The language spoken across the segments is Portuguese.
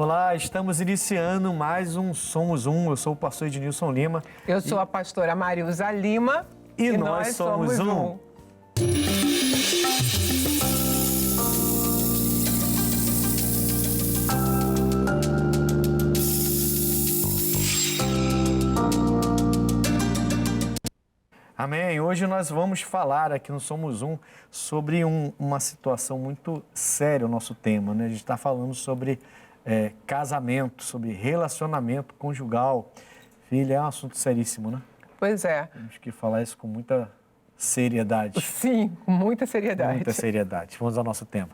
Olá, estamos iniciando mais um Somos Um. Eu sou o pastor Ednilson Lima. Eu sou a pastora Marilza Lima. E nós somos um. Amém. Hoje nós vamos falar aqui no Somos Um sobre uma situação muito séria, o nosso tema, né? A gente está falando sobre casamento, sobre relacionamento conjugal. Filha, é um assunto seríssimo, né? Pois é. Temos que falar isso com muita seriedade. Sim, com muita seriedade. Muita seriedade. Vamos ao nosso tema.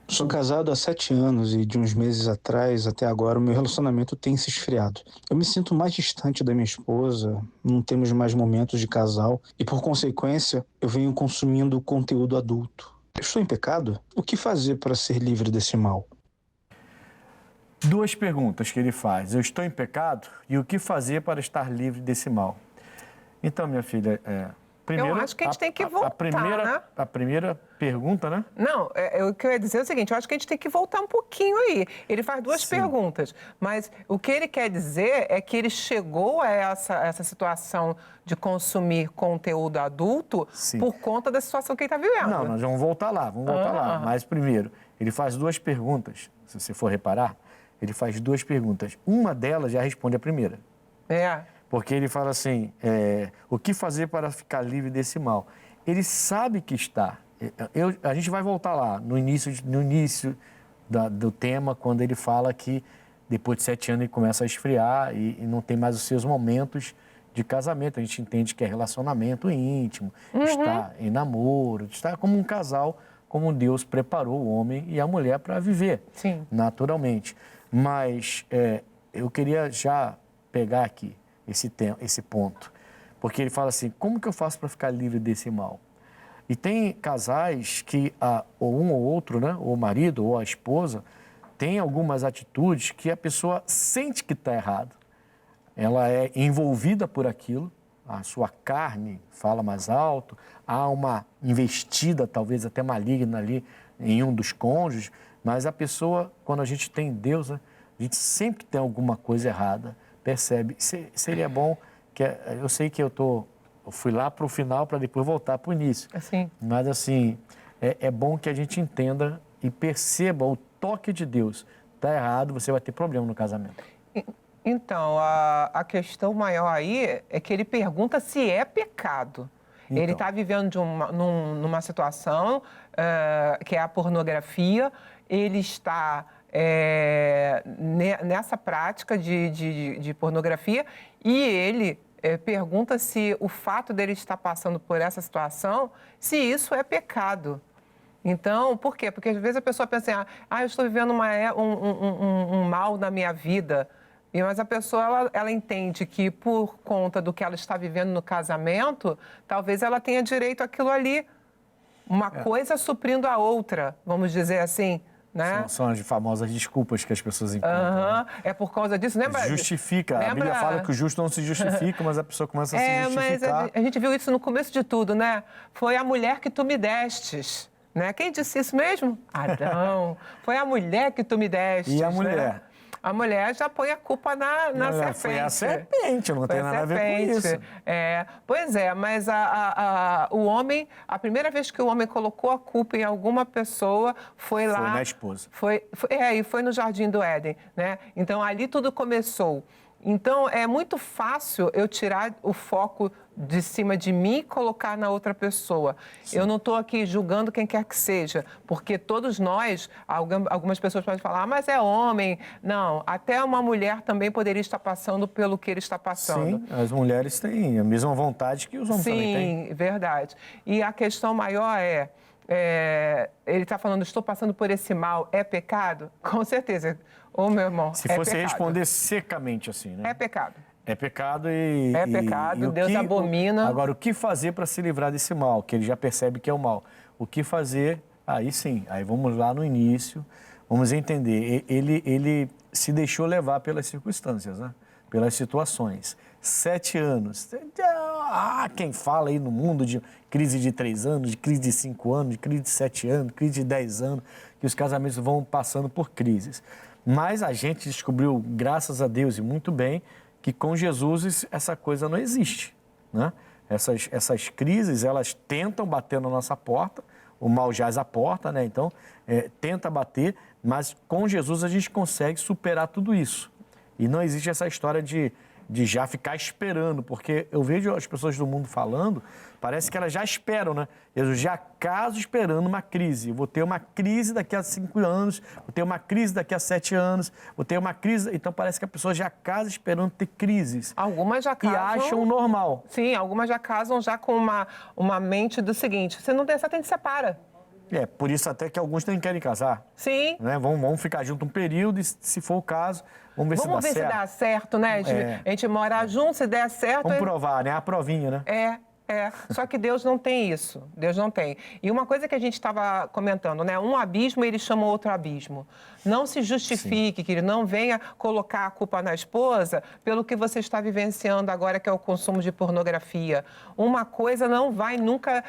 Sou casado há 7 anos e de uns meses atrás até agora o meu relacionamento tem se esfriado. Eu me sinto mais distante da minha esposa, não temos mais momentos de casal e por consequência eu venho consumindo conteúdo adulto. Eu estou em pecado? O que fazer para ser livre desse mal? 2 perguntas que ele faz. Eu estou em pecado e o que fazer para estar livre desse mal? Então, minha filha, primeiro, eu acho que a gente tem que voltar, né? A primeira pergunta, né? Não, o que eu ia dizer é o seguinte, eu acho que a gente tem que voltar um pouquinho aí. Ele faz 2 perguntas, mas o que ele quer dizer é que ele chegou a essa situação de consumir conteúdo adulto por conta da situação que ele está vivendo. Não, nós vamos voltar lá, Mas primeiro, ele faz 2 perguntas, se você for reparar, ele faz 2 perguntas. Uma delas já responde a primeira. Porque ele fala assim, o que fazer para ficar livre desse mal? Ele sabe que está. A gente vai voltar lá, no início do tema, quando ele fala que depois de 7 anos ele começa a esfriar e não tem mais os seus momentos de casamento. A gente entende que é relacionamento íntimo, está em namoro, está como um casal, como Deus preparou o homem e a mulher para viver, naturalmente. Mas eu queria já pegar aqui esse ponto, porque ele fala assim, como que eu faço para ficar livre desse mal? E tem casais que, ou um ou outro, né, ou o marido ou a esposa, tem algumas atitudes que a pessoa sente que está errado. Ela é envolvida por aquilo, a sua carne fala mais alto, há uma investida, talvez até maligna ali em um dos cônjuges, mas a pessoa, quando a gente tem Deus, né, a gente sempre tem alguma coisa errada, percebe. Seria bom, eu sei que eu fui lá para o final para depois voltar para o início. Mas assim, é bom que a gente entenda e perceba o toque de Deus. Está errado, você vai ter problema no casamento. Então, a questão maior aí é que ele pergunta se é pecado. Então. Ele está vivendo numa situação que é a pornografia, ele está nessa prática de pornografia e ele pergunta se o fato dele estar passando por essa situação, se isso é pecado. Então, por quê? Porque às vezes a pessoa pensa assim, eu estou vivendo um mal na minha vida, mas a pessoa ela entende que por conta do que ela está vivendo no casamento, talvez ela tenha direito àquilo ali, uma coisa suprindo a outra, vamos dizer assim. Né? São as famosas desculpas que as pessoas encontram. Né? É por causa disso, lembra? Justifica. A Bíblia fala que o justo não se justifica, mas a pessoa começa a se justificar. Mas a gente viu isso no começo de tudo, né? Foi a mulher que tu me destes. Né? Quem disse isso mesmo? Adão. Foi a mulher que tu me destes. E a mulher? Né? A mulher já põe a culpa na serpente. Foi a serpente, não tem nada a ver com isso. Pois é, mas o homem, a primeira vez que o homem colocou a culpa em alguma pessoa foi lá... Foi na esposa. E foi no Jardim do Éden, né? Então, ali tudo começou. Então, é muito fácil eu tirar o foco de cima de mim e colocar na outra pessoa. Eu não estou aqui julgando quem quer que seja, porque todos nós, algumas pessoas podem falar, mas é homem. Não, até uma mulher também poderia estar passando pelo que ele está passando. Sim, as mulheres têm a mesma vontade que os homens também têm. Sim, verdade. E a questão maior ele está falando, estou passando por esse mal, é pecado? Com certeza. Ô, meu irmão, se fosse responder secamente assim, né? É pecado. É pecado e... É pecado, Deus abomina. Agora, o que fazer para se livrar desse mal? Que ele já percebe que é o mal. O que fazer? Aí sim, aí vamos lá no início, vamos entender. Ele se deixou levar pelas circunstâncias, né? Pelas situações. 7 anos. Quem fala aí no mundo de crise de 3 anos, de crise de 5 anos, de crise de 7 anos, crise de 10 anos, que os casamentos vão passando por crises. Mas a gente descobriu, graças a Deus e muito bem, que com Jesus essa coisa não existe, né? Essas crises, elas tentam bater na nossa porta, o mal jaz à porta, né? Então, tenta bater, mas com Jesus a gente consegue superar tudo isso. E não existe essa história de já ficar esperando, porque eu vejo as pessoas do mundo falando, parece que elas já esperam, né? Eu já caso esperando uma crise. Eu vou ter uma crise daqui a 5 anos, vou ter uma crise daqui a 7 anos, vou ter uma crise... Então parece que a pessoa já casa esperando ter crises. Algumas já casam... E acham normal. Sim, algumas já casam já com uma mente do seguinte, se não der certo, a gente separa. Por isso até que alguns nem querem casar. Sim. Né? Vamos ficar junto um período e, se for o caso, vamos ver se dá certo. Vamos ver se dá certo, né? A gente morar junto, se der certo... Vamos provar, né? A provinha, né? Só que Deus não tem isso, Deus não tem. E uma coisa que a gente estava comentando, né? Um abismo, ele chama outro abismo. Não se justifique, querido, não venha colocar a culpa na esposa pelo que você está vivenciando agora, que é o consumo de pornografia. Uma coisa não vai nunca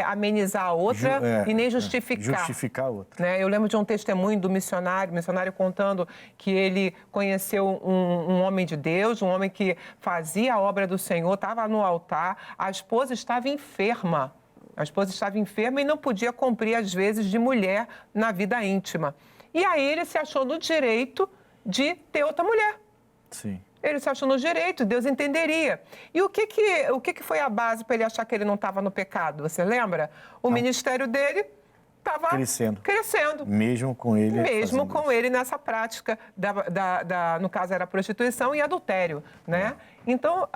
amenizar a outra e nem justificar. Justificar a outra. Né? Eu lembro de um testemunho do missionário contando que ele conheceu um homem de Deus, um homem que fazia a obra do Senhor, estava no altar, a esposa estava enferma. A esposa estava enferma e não podia cumprir, às vezes, de mulher na vida íntima. E aí ele se achou no direito de ter outra mulher. Sim. Ele se achou no direito, Deus entenderia. E o que foi a base para ele achar que ele não estava no pecado? Você lembra? O ministério dele estava crescendo. Mesmo com ele. Mesmo com ele nessa prática, no caso era prostituição e adultério, né? Então,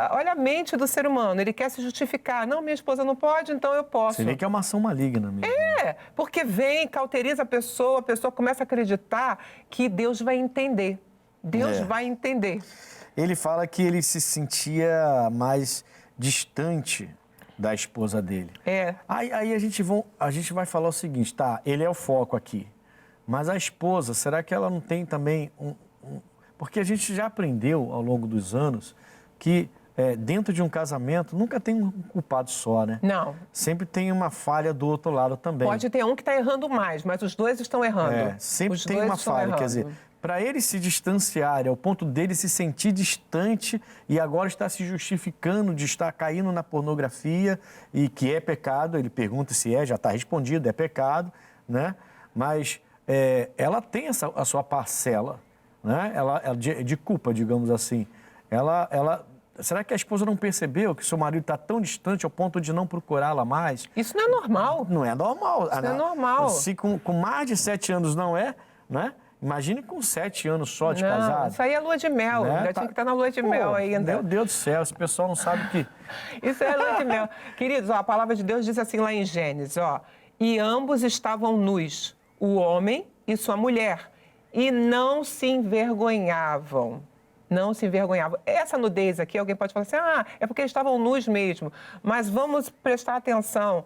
olha a mente do ser humano, ele quer se justificar. Não, minha esposa não pode, então eu posso. Você vê que é uma ação maligna mesmo. Porque cauteriza a pessoa começa a acreditar que Deus vai entender. Deus vai entender. Ele fala que ele se sentia mais distante da esposa dele. Aí a gente vai falar o seguinte, tá, ele é o foco aqui, mas a esposa, será que ela não tem também Porque a gente já aprendeu ao longo dos anos que dentro de um casamento nunca tem um culpado só, né? Não. Sempre tem uma falha do outro lado também. Pode ter um que está errando mais, mas os dois estão errando. Sempre tem uma falha, quer dizer... Para ele se distanciar, ao ponto dele se sentir distante e agora está se justificando de estar caindo na pornografia e que é pecado, ele pergunta se já está respondido, é pecado, né? Mas ela tem a sua parcela, né? De culpa, digamos assim. Será que a esposa não percebeu que seu marido está tão distante ao ponto de não procurá-la mais? Isso não é normal. Não é normal. Isso não é normal. Se com mais de 7 anos não é, né? Imagine com 7 anos só de casado. Isso aí é lua de mel. Né? Tinha que estar na lua de mel ainda. Meu Deus do céu, esse pessoal não sabe o que... Isso é lua de mel. Queridos, a palavra de Deus diz assim lá em Gênesis, e ambos estavam nus, o homem e sua mulher, e não se envergonhavam. Não se envergonhavam. Essa nudez aqui, alguém pode falar assim, é porque eles estavam nus mesmo. Mas vamos prestar atenção.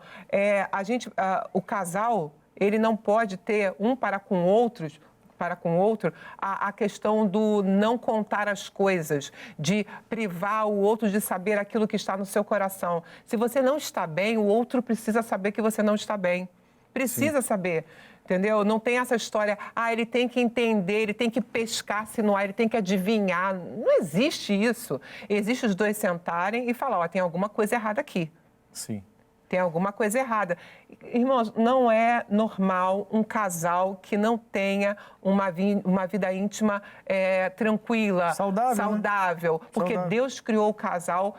O casal, ele não pode ter um para com o outro, a questão do não contar as coisas, de privar o outro de saber aquilo que está no seu coração. Se você não está bem, o outro precisa saber que você não está bem. Precisa saber, entendeu? Não tem essa história, ele tem que entender, ele tem que pescar se não há, ele tem que adivinhar. Não existe isso. Existe os dois sentarem e falar, tem alguma coisa errada aqui. Sim. Tem alguma coisa errada. Irmãos, não é normal um casal que não tenha uma vida íntima tranquila, saudável. Né? Porque saudável. Deus criou o casal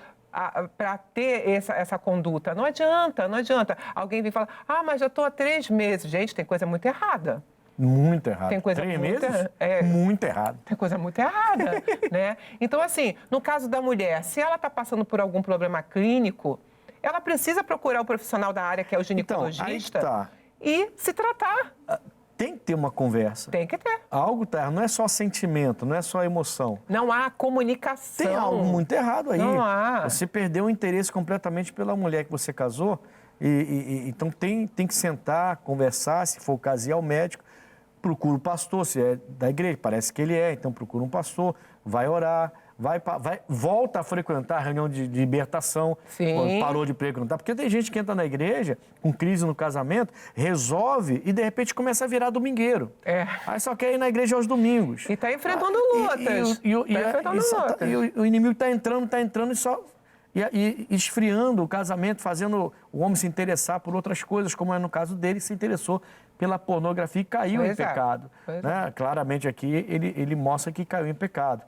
para ter essa conduta. Não adianta. Alguém vem falar, mas já estou há 3 meses. Gente, tem coisa muito errada. Muito errado. Tem coisa 3 meses? Muito errado. Tem coisa muito errada, né? Então, assim, no caso da mulher, se ela está passando por algum problema clínico, ela precisa procurar o profissional da área, que é o ginecologista, e se tratar. Tem que ter uma conversa. Tem que ter. Algo tá, não é só sentimento, não é só emoção. Não há comunicação. Tem algo muito errado aí. Não há. Você perdeu o interesse completamente pela mulher que você casou. Então tem que sentar, conversar, se for o caso, ir ao médico. Procura o pastor, se é da igreja, parece que ele então procura um pastor, vai orar, volta a frequentar a reunião de libertação, quando parou de frequentar. Porque tem gente que entra na igreja com crise no casamento, resolve e de repente começa a virar domingueiro. Aí só quer ir na igreja aos domingos. E está enfrentando lutas. E o inimigo está entrando e esfriando o casamento, fazendo o homem se interessar por outras coisas, como é no caso dele, se interessou pela pornografia e caiu em pecado. Né? Claramente aqui ele mostra que caiu em pecado.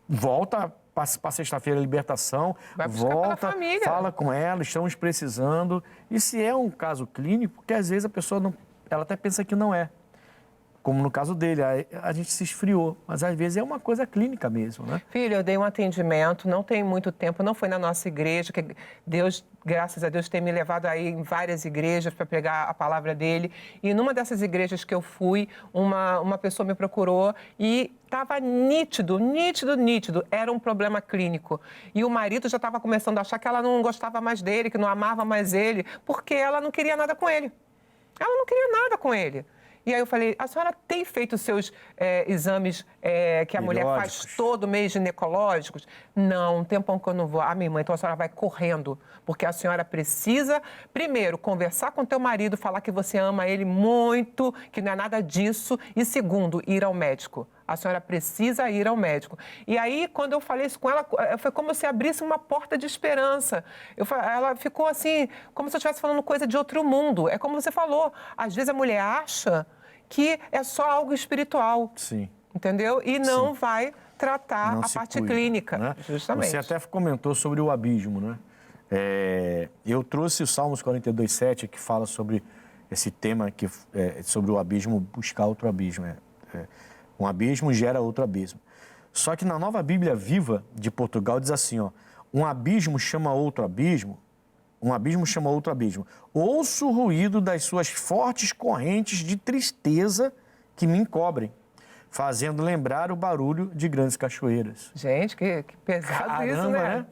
Volta para sexta-feira a libertação, volta, fala com ela, estamos precisando. E se é um caso clínico, porque às vezes a pessoa ela até pensa que não é. Como no caso dele, a gente se esfriou, mas às vezes é uma coisa clínica mesmo, né? Filho, eu dei um atendimento, não tem muito tempo, não foi na nossa igreja, que Deus, graças a Deus, tem me levado aí em várias igrejas para pregar a palavra dele. E numa dessas igrejas que eu fui, uma pessoa me procurou e estava nítido, era um problema clínico. E o marido já estava começando a achar que ela não gostava mais dele, que não amava mais ele, porque ela não queria nada com ele. Ela não queria nada com ele. E aí eu falei, a senhora tem feito os seus exames que a mulher faz todo mês, ginecológicos? Não, um tempão que eu não vou. Ah, minha irmã, então a senhora vai correndo, porque a senhora precisa, primeiro, conversar com teu marido, falar que você ama ele muito, que não é nada disso, e segundo, ir ao médico. A senhora precisa ir ao médico. E aí, quando eu falei isso com ela, foi como se abrisse uma porta de esperança. Ela ficou assim, como se eu estivesse falando coisa de outro mundo. É como você falou, às vezes a mulher acha que é só algo espiritual. Sim. Entendeu? E não vai tratar a parte clínica, né? Justamente. Você até comentou sobre o abismo, né? Eu trouxe o Salmos 42:7, que fala sobre esse tema, sobre o abismo, buscar outro abismo. Um abismo gera outro abismo. Só que na Nova Bíblia Viva de Portugal diz assim, ó, um abismo chama outro abismo, ouço o ruído das suas fortes correntes de tristeza que me encobrem, fazendo lembrar o barulho de grandes cachoeiras. Gente, que pesado. Caramba, isso, né?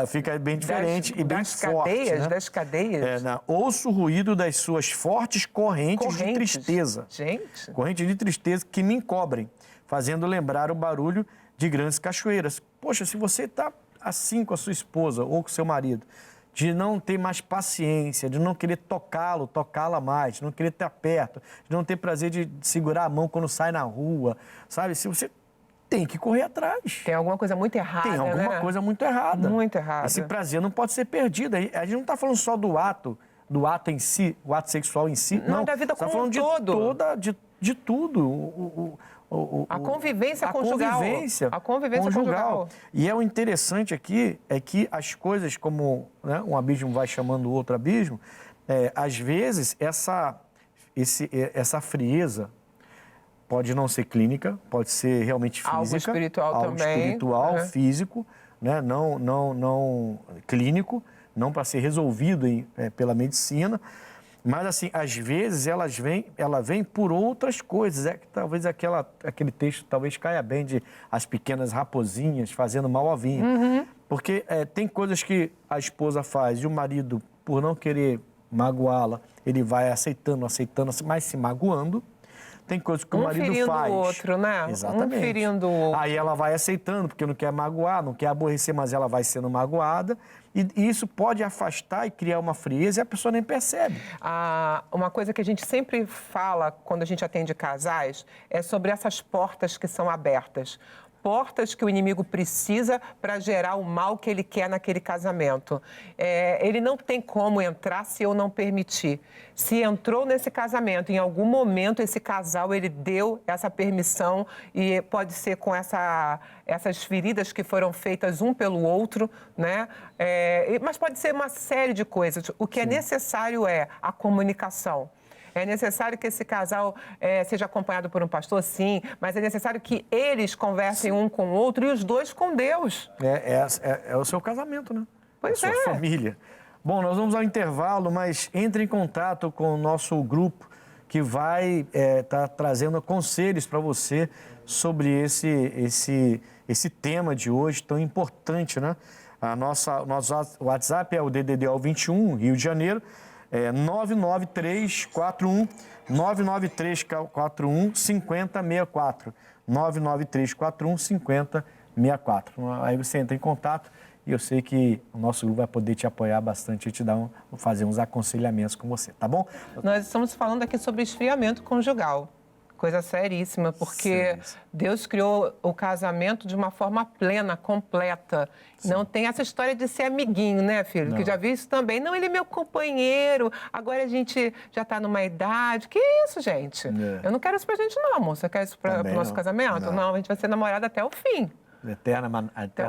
Fica bem diferente e bem forte. Das cadeias. Ouço o ruído das suas fortes correntes de tristeza. Gente. Correntes de tristeza que me encobrem, fazendo lembrar o barulho de grandes cachoeiras. Poxa, se você está assim com a sua esposa ou com o seu marido, de não ter mais paciência, de não querer tocá-la mais, de não querer estar perto, de não ter prazer de segurar a mão quando sai na rua, sabe? Se você tem que correr atrás. Tem alguma coisa muito errada, Tem alguma coisa muito errada. Muito errada. Esse prazer não pode ser perdido. A gente não está falando só do ato em si, o ato sexual em si. Não, da vida como um todo. De tudo. A convivência conjugal. A convivência conjugal. E o interessante aqui é que as coisas, como um abismo vai chamando o outro abismo, às vezes essa frieza pode não ser clínica, pode ser realmente física. Algo espiritual também. Espiritual, físico, né? Não clínico, não para ser resolvido pela medicina. Mas, assim, às vezes ela vem por outras coisas. Talvez aquele texto talvez caia bem de as pequenas raposinhas fazendo mal ao vinho. Uhum. Porque tem coisas que a esposa faz e o marido, por não querer magoá-la, ele vai aceitando, mas se magoando. Tem coisas que o marido faz. Um ferindo o outro, né? Exatamente. Um ferindo o outro. Aí ela vai aceitando, porque não quer magoar, não quer aborrecer, mas ela vai sendo magoada. E isso pode afastar e criar uma frieza e a pessoa nem percebe. Uma coisa que a gente sempre fala quando a gente atende casais é sobre essas portas que são abertas. Portas que o inimigo precisa para gerar o mal que ele quer naquele casamento. Ele não tem como entrar se eu não permitir. Se entrou nesse casamento, em algum momento esse casal ele deu essa permissão e pode ser com essas feridas que foram feitas um pelo outro, né? Mas pode ser uma série de coisas. O que é necessário é a comunicação. É necessário que esse casal seja acompanhado por um pastor, sim, mas é necessário que eles conversem um com o outro e os dois com Deus. É o seu casamento, né? Pois é. A sua família. Bom, nós vamos ao intervalo, mas entre em contato com o nosso grupo que vai estar trazendo conselhos para você sobre esse tema de hoje tão importante, né? Nosso WhatsApp é o DDD 21, Rio de Janeiro, 99341 5064. 99341 5064. 64. Aí você entra em contato e eu sei que o nosso grupo vai poder te apoiar bastante e te dar fazer uns aconselhamentos com você, tá bom? Nós estamos falando aqui sobre esfriamento conjugal. Coisa seríssima, porque sim. Deus criou o casamento de uma forma plena, completa. Sim. Não tem essa história de ser amiguinho, né, filho? Não. Que já vi isso também. Não, ele é meu companheiro, agora a gente já está numa idade. Que isso, gente? Eu não quero isso pra gente, não, amor. Você quer isso para o nosso casamento? Não, a gente vai ser namorado até o fim. Eterna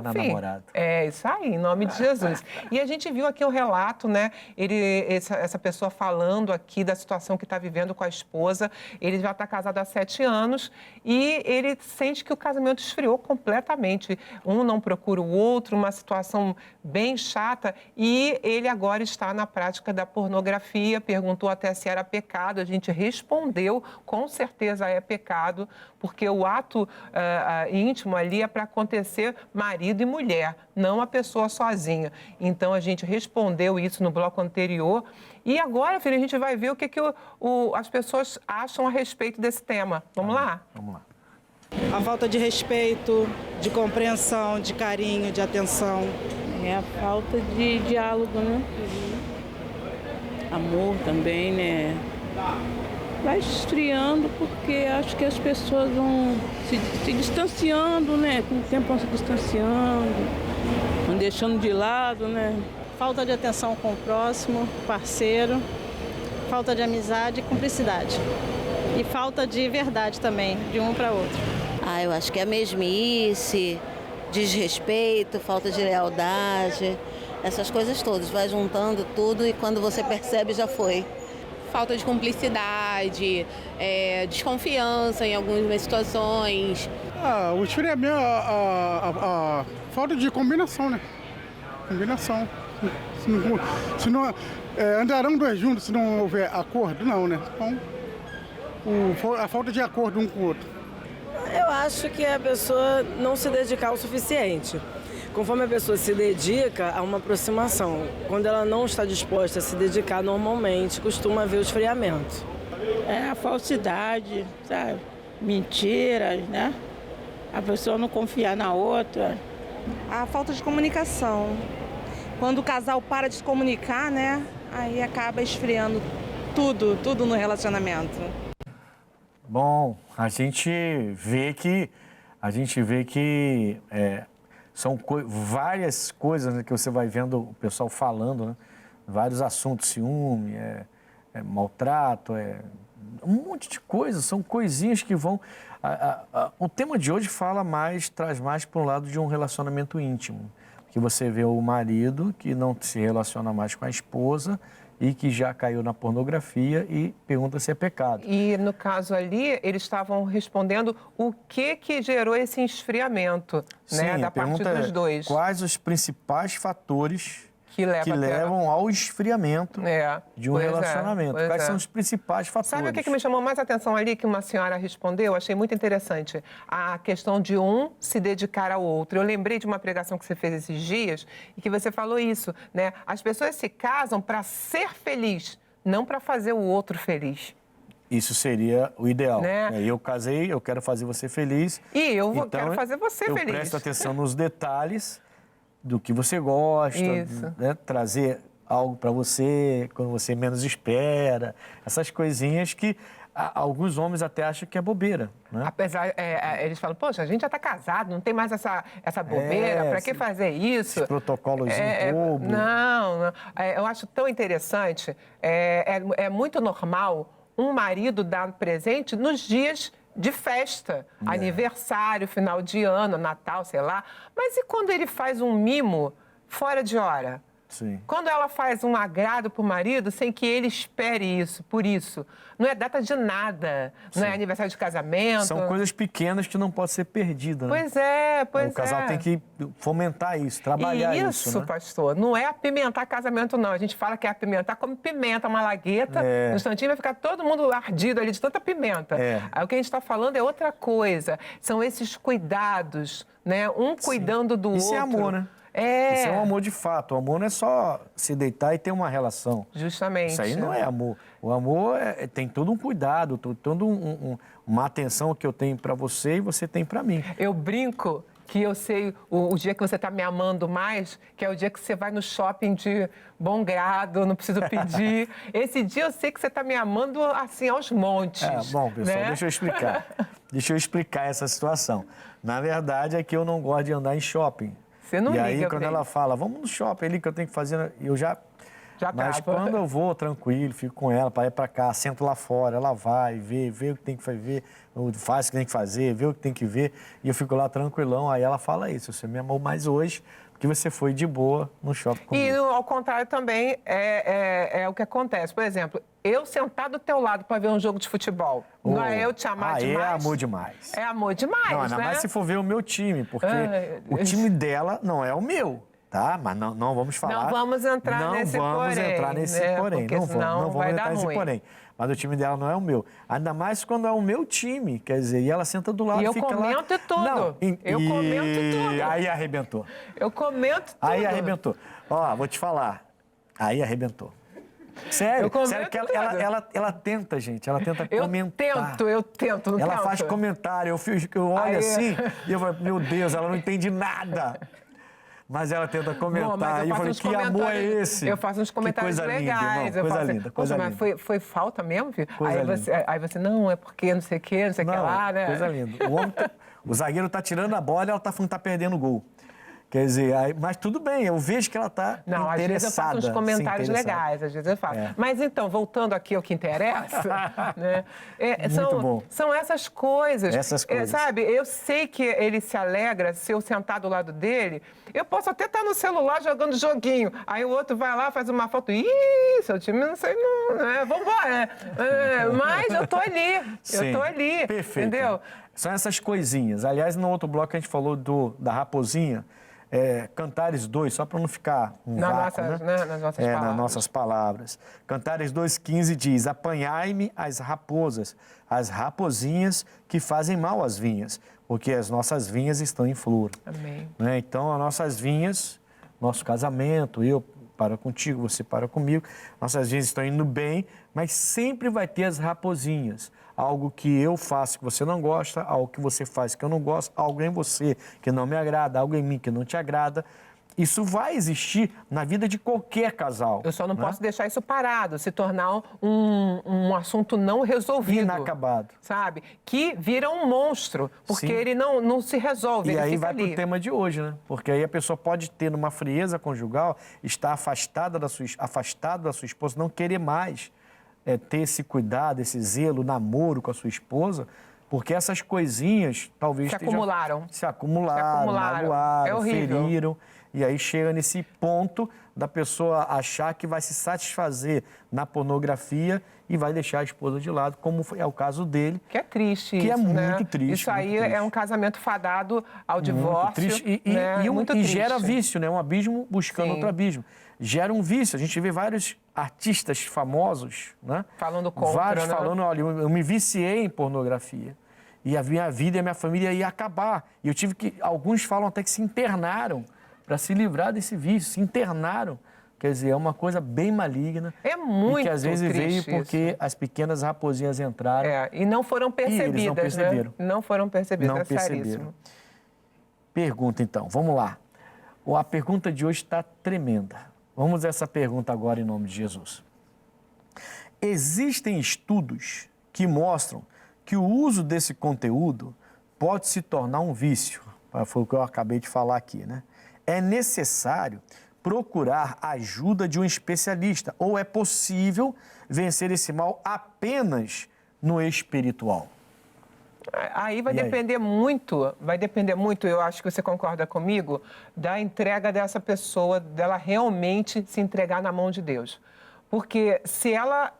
namorada. É isso aí, em nome de Jesus. E a gente viu aqui o relato, né? Essa pessoa falando aqui da situação que está vivendo com a esposa. Ele já está casado há 7 anos e ele sente que o casamento esfriou completamente. Um não procura o outro, uma situação bem chata. E ele agora está na prática da pornografia. Perguntou até se era pecado. A gente respondeu, com certeza é pecado, porque o ato íntimo ali é para acontecer marido e mulher, não a pessoa sozinha. Então, a gente respondeu isso no bloco anterior. E agora, filho, a gente vai ver o que as pessoas acham a respeito desse tema. Vamos lá? Vamos lá. A falta de respeito, de compreensão, de carinho, de atenção. É a falta de diálogo, né? Amor também, né? Vai esfriando porque acho que as pessoas vão se distanciando, né? Com o tempo vão se distanciando, vão deixando de lado, né? Falta de atenção com o próximo, parceiro, falta de amizade e cumplicidade. E falta de verdade também, de um para outro. Eu acho que é mesmice, desrespeito, falta de lealdade, essas coisas todas. Vai juntando tudo e quando você percebe já foi. Falta de cumplicidade, desconfiança em algumas situações. O esfriamento, a falta de combinação, né? Combinação. Se não andarão dois juntos se não houver acordo, não, né? Então, a falta de acordo um com o outro. Eu acho que a pessoa não se dedicar o suficiente. Conforme a pessoa se dedica, há uma aproximação. Quando ela não está disposta a se dedicar normalmente, costuma haver o esfriamento. É a falsidade, sabe? Mentiras, né? A pessoa não confiar na outra. A falta de comunicação. Quando o casal para de se comunicar, né? Aí acaba esfriando tudo no relacionamento. Bom, a gente vê que são várias coisas, né, que você vai vendo o pessoal falando, né? Vários assuntos, ciúme, maltrato, um monte de coisas, são coisinhas que vão... O tema de hoje traz mais para um lado de um relacionamento íntimo, que você vê o marido que não se relaciona mais com a esposa e que já caiu na pornografia e pergunta se é pecado. E no caso ali, eles estavam respondendo o que gerou esse esfriamento, né, da parte dos dois. Quais os principais fatores que levam ao esfriamento de um relacionamento. Quais são os principais fatores? Sabe o que me chamou mais atenção ali, que uma senhora respondeu? Achei muito interessante. A questão de um se dedicar ao outro. Eu lembrei de uma pregação que você fez esses dias e que você falou isso, né? As pessoas se casam para ser feliz, não para fazer o outro feliz. Isso seria o ideal. Né? Eu casei, eu quero fazer você feliz. E quero fazer você feliz. Eu presto atenção nos detalhes do que você gosta, né? Trazer algo para você quando você menos espera, essas coisinhas que alguns homens até acham que é bobeira, né? Apesar, eles falam, poxa, a gente já está casado, não tem mais essa bobeira, para que fazer isso? Esse protocolos bobo. Não, eu acho tão interessante, é muito normal um marido dar presente nos dias de festa, aniversário, final de ano, Natal, sei lá. Mas e quando ele faz um mimo fora de hora? Sim. Quando ela faz um agrado para o marido sem que ele espere isso, por isso. Não é data de nada, não é aniversário de casamento. São coisas pequenas que não podem ser perdidas, né? Pois é. O casal tem que fomentar isso, trabalhar isso, né? Pastor, não é apimentar casamento, não. A gente fala que é apimentar como pimenta, uma lagueta. No instantinho vai ficar todo mundo ardido ali de tanta pimenta. Aí o que a gente está falando é outra coisa. São esses cuidados, né? Um cuidando do outro. Isso é amor, né? Isso é um amor de fato. O amor não é só se deitar e ter uma relação. Justamente. Isso aí não é amor. O amor tem todo um cuidado, uma atenção que eu tenho para você e você tem para mim. Eu brinco que eu sei o dia que você está me amando mais, que é o dia que você vai no shopping de bom grado, não preciso pedir. Esse dia eu sei que você está me amando, assim, aos montes. Bom, pessoal, né? deixa eu explicar. Deixa eu explicar essa situação. Na verdade, é que eu não gosto de andar em shopping. Você não liga. E aí, quando ela fala, vamos no shopping ali que eu tenho que fazer, eu já Mas quando eu vou tranquilo, fico com ela, para ir para cá, sento lá fora, ela vai, vê o que tem que fazer, faz o que tem que fazer, vê o que tem que ver, e eu fico lá tranquilão. Aí ela fala isso, você me amou mais hoje, porque você foi de boa no shopping comigo. E ao contrário também é o que acontece. Por exemplo, eu sentar do teu lado para ver um jogo de futebol, não é eu te amar demais? É amor demais. É amor demais, não, ainda mais se for ver o meu time, porque o time dela não é o meu. Tá? Mas não vamos falar... Não vamos entrar nesse porém. Não vamos entrar nesse porém. Porque não vamos entrar nesse porém. Mas o time dela não é o meu. Ainda mais quando é o meu time. Quer dizer, e ela senta do lado e fica lá... E eu comento tudo. Não, eu comento tudo. Aí arrebentou. Eu comento tudo. Aí arrebentou. Ó, vou te falar. Aí arrebentou. Sério, sério que ela tenta, gente. Ela tenta comentar. Eu tento. Não ela tento. faz comentário. Eu olho assim e eu falo, meu Deus, ela não entende nada. Mas ela tenta comentar. E eu falei, que amor é esse? Eu faço uns comentários legais. Coisa linda, coisa linda. Mas foi falta mesmo, filho? Aí você, não, é porque não sei o que, não sei o que lá, né? Coisa linda. O zagueiro tá tirando a bola e ela tá perdendo o gol. Quer dizer, mas tudo bem, eu vejo que ela está interessada. Às vezes eu faço uns comentários legais, às vezes eu faço. Mas então, voltando aqui ao que interessa, né? Muito bom. São essas coisas. Essas coisas. Sabe, eu sei que ele se alegra se eu sentar do lado dele. Eu posso até estar no celular jogando joguinho. Aí o outro vai lá, faz uma foto. Ih, seu time não sei, não. Vambora. Mas eu tô ali. Sim, eu tô ali. Perfeito. Entendeu? São essas coisinhas. Aliás, no outro bloco a gente falou da raposinha. Cantares 2, só para não ficar vácuo, né? Nas nossas palavras. Nas nossas palavras. Cantares 2,15 diz, apanhai-me as raposas, as raposinhas que fazem mal às vinhas, porque as nossas vinhas estão em flor. Amém. Né? Então, as nossas vinhas, nosso casamento, eu paro contigo, você para comigo, nossas vinhas estão indo bem, mas sempre vai ter as raposinhas. Algo que eu faço que você não gosta, algo que você faz que eu não gosto, algo em você que não me agrada, algo em mim que não te agrada. Isso vai existir na vida de qualquer casal. Eu só não posso deixar isso parado, se tornar um assunto não resolvido. Inacabado. Sabe? Que vira um monstro, porque ele não se resolve. E ele aí fica vai ali. para o tema de hoje, né? Porque aí a pessoa pode ter numa frieza conjugal, estar afastado da sua esposa, não querer mais ter esse cuidado, esse zelo, namoro com a sua esposa, porque essas coisinhas talvez se acumularam, magoaram, feriram. E aí chega nesse ponto da pessoa achar que vai se satisfazer na pornografia e vai deixar a esposa de lado, como é o caso dele. Que é triste que isso, é muito triste. Isso aí triste. É um casamento fadado ao divórcio. Muito triste. Muito e triste. gera vício, né? Um abismo buscando outro abismo. Gera um vício. A gente vê vários artistas famosos, né? Falando contra, vários né? falando, olha, eu me viciei em pornografia. E a minha vida e a minha família ia acabar. E eu tive que... Alguns falam até que se internaram para se livrar desse vício. Se internaram. Quer dizer, é uma coisa bem maligna. É muito e que às vezes veio porque isso. as pequenas raposinhas entraram. E não foram percebidas, e eles não perceberam. Né? Não foram percebidas, não perceberam. Pergunta, então. Vamos lá. A pergunta de hoje está tremenda. Vamos a essa pergunta agora em nome de Jesus. Existem estudos que mostram que o uso desse conteúdo pode se tornar um vício. Foi o que eu acabei de falar aqui, né? É necessário procurar a ajuda de um especialista ou é possível vencer esse mal apenas no espiritual? Aí vai depender muito, eu acho que você concorda comigo, da entrega dessa pessoa, dela realmente se entregar na mão de Deus. Porque se ela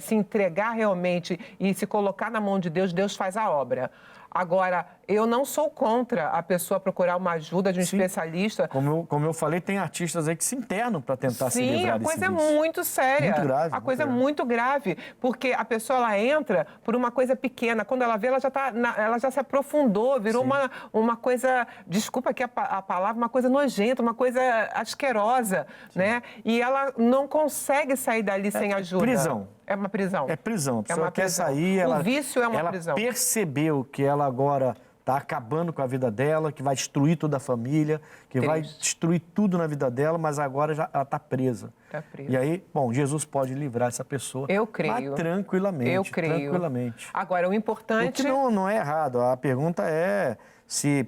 se entregar realmente e se colocar na mão de Deus, Deus faz a obra. Agora, eu não sou contra a pessoa procurar uma ajuda de um especialista. Como eu falei, tem artistas aí que se internam para tentar se livrar desse vício. Sim, a coisa é muito séria. Muito grave. A coisa é muito grave, porque a pessoa ela entra por uma coisa pequena. Quando ela vê, ela já se aprofundou, virou uma coisa, desculpa aqui a palavra, uma coisa nojenta, uma coisa asquerosa, né? E ela não consegue sair dali sem ajuda. Prisão. É uma prisão. É prisão. A pessoa quer sair, o vício é uma prisão. Ela percebeu que ela agora está acabando com a vida dela, que vai destruir toda a família, que vai destruir tudo na vida dela, mas agora ela está presa. Está presa. E aí, bom, Jesus pode livrar essa pessoa. Eu creio. Mas tranquilamente. Eu creio. Tranquilamente. Agora, o importante... O que não é errado. A pergunta é se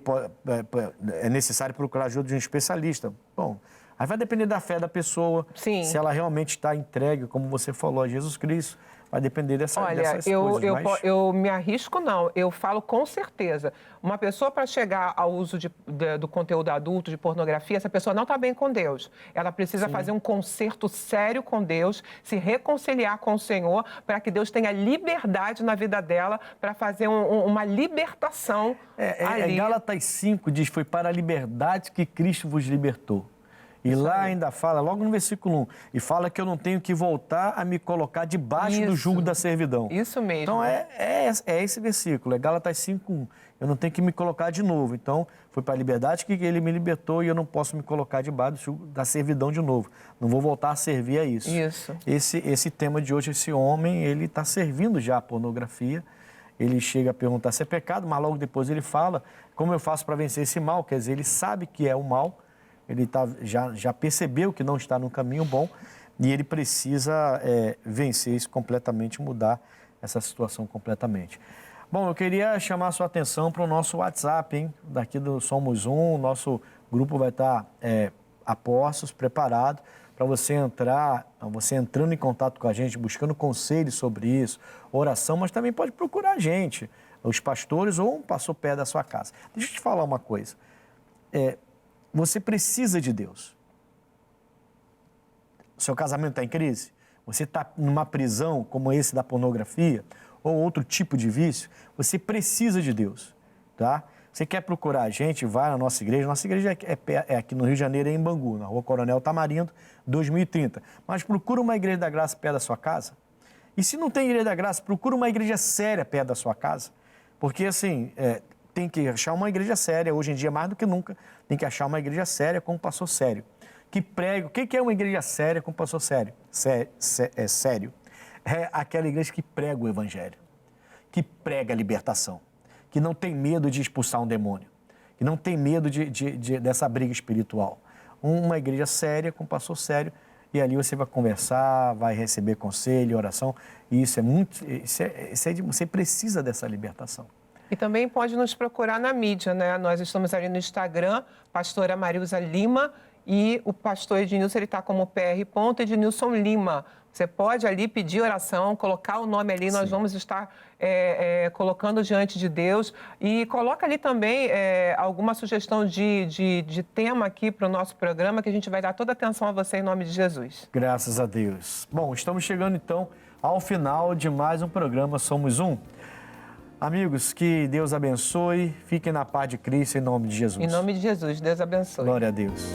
é necessário procurar ajuda de um especialista. Bom, aí vai depender da fé da pessoa. Sim. Se ela realmente está entregue, como você falou, a Jesus Cristo. Vai depender dessas coisas. Eu me arrisco, não. Eu falo com certeza. Uma pessoa, para chegar ao uso do conteúdo adulto, de pornografia, essa pessoa não está bem com Deus. Ela precisa fazer um conserto sério com Deus, se reconciliar com o Senhor, para que Deus tenha liberdade na vida dela, para fazer uma libertação ali. Gálatas 5 diz, foi para a liberdade que Cristo vos libertou. E isso lá ainda fala, logo no versículo 1, e fala que eu não tenho que voltar a me colocar debaixo do jugo da servidão. Isso mesmo. Então, é esse versículo, é Gálatas 5:1. Eu não tenho que me colocar de novo. Então, foi para a liberdade que ele me libertou e eu não posso me colocar debaixo do jugo da servidão de novo. Não vou voltar a servir a isso. Isso. Esse tema de hoje, esse homem, ele está servindo já a pornografia. Ele chega a perguntar se é pecado, mas logo depois ele fala, como eu faço para vencer esse mal? Quer dizer, ele sabe que é o mal. Ele já percebeu que não está no caminho bom e ele precisa vencer isso completamente, mudar essa situação completamente. Bom, eu queria chamar a sua atenção para o nosso WhatsApp, hein? Daqui do Somos Um, nosso grupo vai estar a postos, preparado para você entrando em contato com a gente, buscando conselhos sobre isso, oração, mas também pode procurar a gente, os pastores ou um pastor perto da sua casa. Deixa eu te falar uma coisa. Você precisa de Deus. Seu casamento está em crise? Você está numa prisão como esse da pornografia ou outro tipo de vício? Você precisa de Deus, tá? Você quer procurar a gente, vai na nossa igreja. Nossa igreja é aqui no Rio de Janeiro, é em Bangu, na Rua Coronel Tamarindo, 2030. Mas procura uma igreja da graça perto da sua casa. E se não tem igreja da graça, procura uma igreja séria perto da sua casa. Porque, assim, tem que achar uma igreja séria, hoje em dia mais do que nunca, tem que achar uma igreja séria com um pastor sério, que prega. O que é uma igreja séria com um pastor sério? Sério. É aquela igreja que prega o evangelho, que prega a libertação, que não tem medo de expulsar um demônio, que não tem medo dessa briga espiritual. Uma igreja séria com um pastor sério, e ali você vai conversar, vai receber conselho, oração, e isso é muito... você precisa dessa libertação. E também pode nos procurar na mídia, né? Nós estamos ali no Instagram, pastora Marilza Lima, e o pastor Ednilson, ele está como PR.Ednilson Lima. Você pode ali pedir oração, colocar o nome ali, nós vamos estar colocando diante de Deus. E coloca ali também alguma sugestão de tema aqui para o nosso programa, que a gente vai dar toda a atenção a você em nome de Jesus. Graças a Deus. Bom, estamos chegando então ao final de mais um programa Somos Um. Amigos, que Deus abençoe, fiquem na paz de Cristo em nome de Jesus. Em nome de Jesus, Deus abençoe. Glória a Deus.